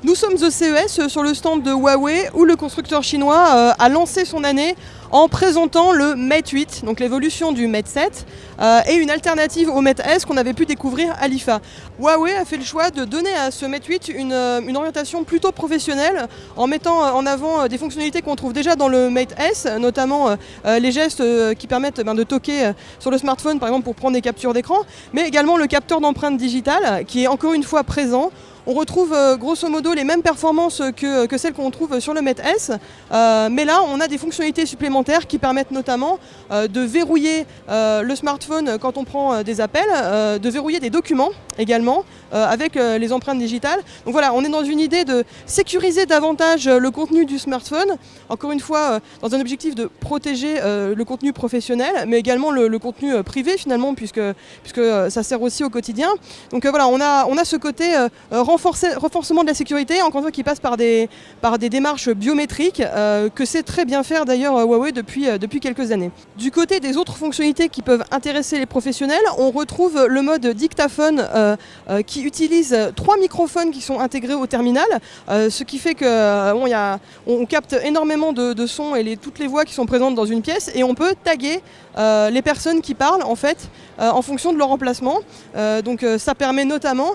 Nous sommes au CES sur le stand de Huawei où le constructeur chinois a lancé son année en présentant le Mate 8, donc l'évolution du Mate 7 et une alternative au Mate S qu'on avait pu découvrir à l'IFA. Huawei a fait le choix de donner à ce Mate 8 une orientation plutôt professionnelle en mettant en avant des fonctionnalités qu'on trouve déjà dans le Mate S, notamment les gestes qui permettent de toquer sur le smartphone par exemple pour prendre des captures d'écran, mais également le capteur d'empreinte digitale qui est encore une fois présent. On retrouve grosso modo les mêmes performances que celles qu'on trouve sur le Mate S, mais là on a des fonctionnalités supplémentaires qui permettent notamment de verrouiller le smartphone quand on prend des appels, de verrouiller des documents également avec les empreintes digitales. Donc voilà, on est dans une idée de sécuriser davantage le contenu du smartphone, encore une fois dans un objectif de protéger le contenu professionnel, mais également le contenu privé finalement, puisque ça sert aussi au quotidien. Donc voilà, on a ce côté renforcement de la sécurité, encore une fois qui passe par des démarches biométriques, que sait très bien faire d'ailleurs Huawei depuis quelques années. Du côté des autres fonctionnalités qui peuvent intéresser les professionnels, on retrouve le mode dictaphone qui utilise 3 microphones qui sont intégrés au terminal, ce qui fait qu'on capte énormément de sons et toutes les voix qui sont présentes dans une pièce, et on peut taguer les personnes qui parlent en fait en fonction de leur emplacement. Donc ça permet notamment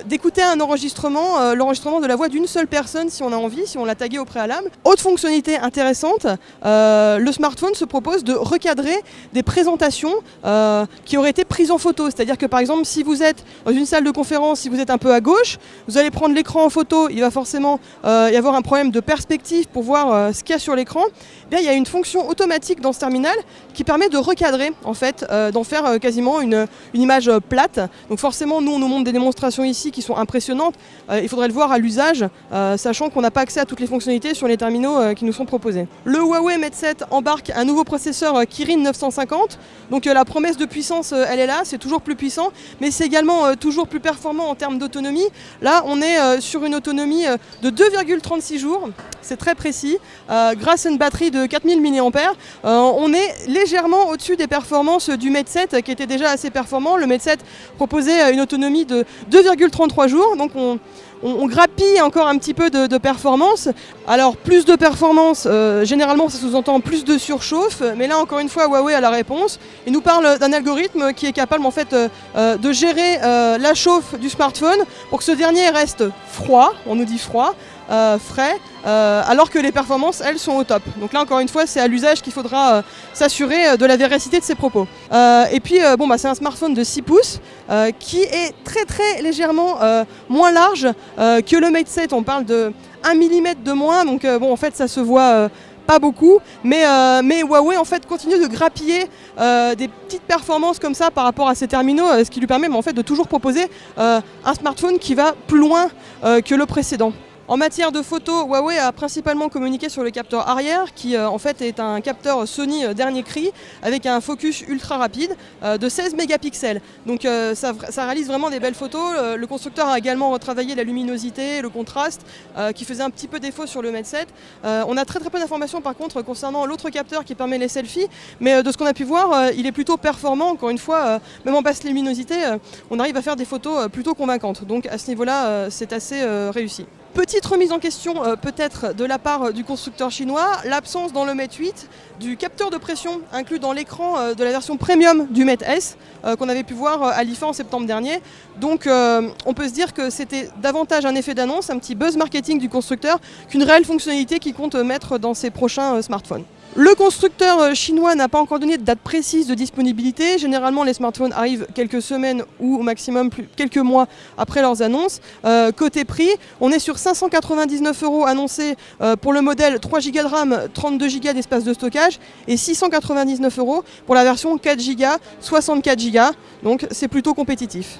d'écouter un enregistrement, l'enregistrement de la voix d'une seule personne si on a envie, si on l'a tagué au préalable. Autre fonctionnalité intéressante, le smartphone se propose de recadrer des présentations qui auraient été prises en photo. C'est-à-dire que par exemple si vous êtes dans une salle de conférence, si vous êtes un peu à gauche, vous allez prendre l'écran en photo, il va forcément y avoir un problème de perspective pour voir ce qu'il y a sur l'écran. Bien, il y a une fonction automatique dans ce terminal qui permet de recadrer, en fait, d'en faire quasiment une image plate. Donc forcément, nous, on nous montre des démonstrations ici qui sont impressionnantes. Il faudrait le voir à l'usage, sachant qu'on n'a pas accès à toutes les fonctionnalités sur les terminaux qui nous sont proposés. Le Huawei Mate 7 embarque un nouveau processeur Kirin 950. Donc la promesse de puissance, elle est là, c'est toujours plus puissant, mais c'est également toujours plus performant en termes d'autonomie. Là, on est sur une autonomie de 2,36 jours. C'est très précis, grâce à une batterie de 4000 mAh. On est légèrement au-dessus des performances du Mate 7 qui était déjà assez performant. Le Mate 7 proposait une autonomie de 2,33 jours, donc on grappille encore un petit peu de performance. Alors plus de performance, généralement ça sous-entend plus de surchauffe, mais là encore une fois Huawei a la réponse. Il nous parle d'un algorithme qui est capable en fait de gérer la chauffe du smartphone pour que ce dernier reste froid, on nous dit froid, frais, alors que les performances elles sont au top. Donc là encore une fois c'est à l'usage qu'il faudra s'assurer de la véracité de ces propos. Et puis c'est un smartphone de 6 pouces qui est très légèrement moins large que le Mate 7. On parle de 1 mm de moins, donc en fait ça se voit pas beaucoup, mais Huawei en fait continue de grappiller des petites performances comme ça par rapport à ses terminaux, ce qui lui permet en fait de toujours proposer un smartphone qui va plus loin que le précédent. En matière de photo, Huawei a principalement communiqué sur le capteur arrière qui en fait est un capteur Sony dernier cri avec un focus ultra rapide de 16 mégapixels. Donc ça réalise vraiment des belles photos. Le constructeur a également retravaillé la luminosité, le contraste qui faisait un petit peu défaut sur le Mate 7. On a très peu d'informations par contre concernant l'autre capteur qui permet les selfies, mais de ce qu'on a pu voir, il est plutôt performant. Encore une fois, même en basse luminosité, on arrive à faire des photos plutôt convaincantes. Donc à ce niveau-là, c'est assez réussi. Petite remise en question peut-être de la part du constructeur chinois, l'absence dans le Mate 8 du capteur de pression inclus dans l'écran de la version premium du Mate S qu'on avait pu voir à l'IFA en septembre dernier. Donc on peut se dire que c'était davantage un effet d'annonce, un petit buzz marketing du constructeur qu'une réelle fonctionnalité qu'il compte mettre dans ses prochains smartphones. Le constructeur chinois n'a pas encore donné de date précise de disponibilité. Généralement, les smartphones arrivent quelques semaines ou au maximum quelques mois après leurs annonces. Côté prix, on est sur 599 € annoncés pour le modèle 3 Go de RAM, 32 Go d'espace de stockage et 699 € pour la version 4 Go, 64 Go. Donc c'est plutôt compétitif.